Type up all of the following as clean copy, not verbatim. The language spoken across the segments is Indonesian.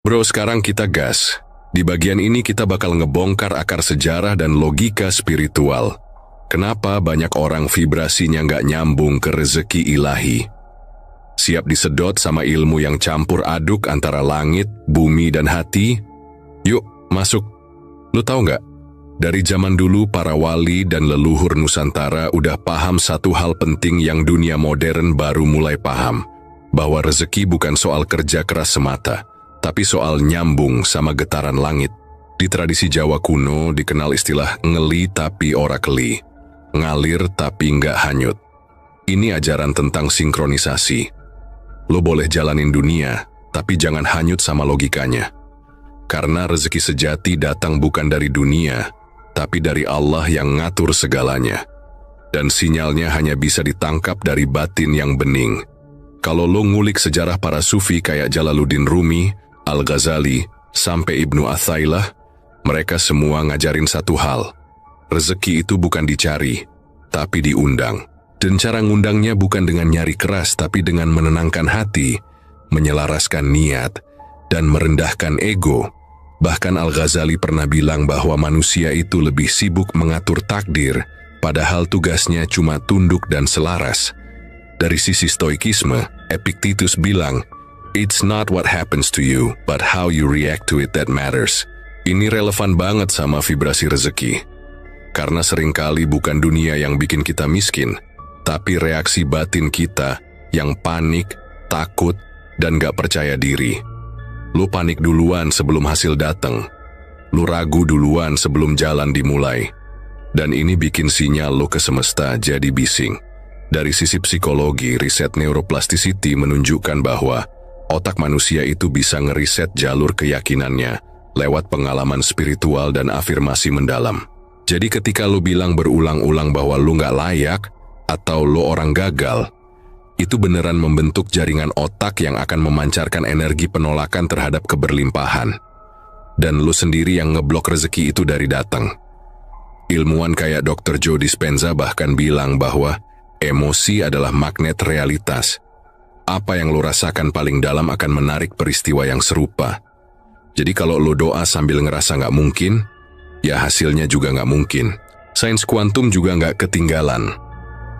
Bro, sekarang kita gas. Di bagian ini kita bakal ngebongkar akar sejarah dan logika spiritual. Kenapa banyak orang vibrasinya nggak nyambung ke rezeki ilahi? Siap disedot sama ilmu yang campur aduk antara langit, bumi, dan hati? Yuk, masuk. Lu tahu nggak? Dari zaman dulu para wali dan leluhur Nusantara udah paham satu hal penting yang dunia modern baru mulai paham. Bahwa rezeki bukan soal kerja keras semata, tapi soal nyambung sama getaran langit. Di tradisi Jawa kuno dikenal istilah ngeli tapi ora keli, ngalir tapi nggak hanyut. Ini ajaran tentang sinkronisasi. Lo boleh jalanin dunia, tapi jangan hanyut sama logikanya. Karena rezeki sejati datang bukan dari dunia, tapi dari Allah yang ngatur segalanya. Dan sinyalnya hanya bisa ditangkap dari batin yang bening. Kalau lo ngulik sejarah para sufi kayak Jalaluddin Rumi, Al-Ghazali, sampai Ibnu Athailah, mereka semua ngajarin satu hal. Rezeki itu bukan dicari, tapi diundang. Dan cara ngundangnya bukan dengan nyari keras, tapi dengan menenangkan hati, menyelaraskan niat, dan merendahkan ego. Bahkan Al-Ghazali pernah bilang bahwa manusia itu lebih sibuk mengatur takdir, padahal tugasnya cuma tunduk dan selaras. Dari sisi stoikisme, Epictetus bilang, "It's not what happens to you, but how you react to it that matters." Ini relevan banget sama vibrasi rezeki. Karena seringkali bukan dunia yang bikin kita miskin, tapi reaksi batin kita yang panik, takut, dan gak percaya diri. Lu panik duluan sebelum hasil datang. Lu ragu duluan sebelum jalan dimulai. Dan ini bikin sinyal lu ke semesta jadi bising. Dari sisi psikologi, riset neuroplasticity menunjukkan bahwa otak manusia itu bisa ngeriset jalur keyakinannya lewat pengalaman spiritual dan afirmasi mendalam. Jadi ketika lu bilang berulang-ulang bahwa lu gak layak atau lu orang gagal, itu beneran membentuk jaringan otak yang akan memancarkan energi penolakan terhadap keberlimpahan. Dan lu sendiri yang ngeblok rezeki itu dari datang. Ilmuwan kayak Dr. Joe Dispenza bahkan bilang bahwa emosi adalah magnet realitas. Apa yang lo rasakan paling dalam akan menarik peristiwa yang serupa. Jadi kalau lo doa sambil ngerasa nggak mungkin, ya hasilnya juga nggak mungkin. Sains kuantum juga nggak ketinggalan.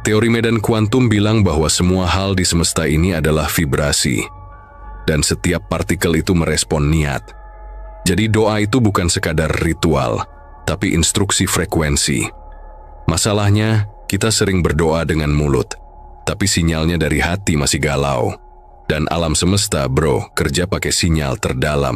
Teori medan kuantum bilang bahwa semua hal di semesta ini adalah vibrasi. Dan setiap partikel itu merespon niat. Jadi doa itu bukan sekadar ritual, tapi instruksi frekuensi. Masalahnya, kita sering berdoa dengan mulut, tapi sinyalnya dari hati masih galau. Dan alam semesta, bro, kerja pakai sinyal terdalam.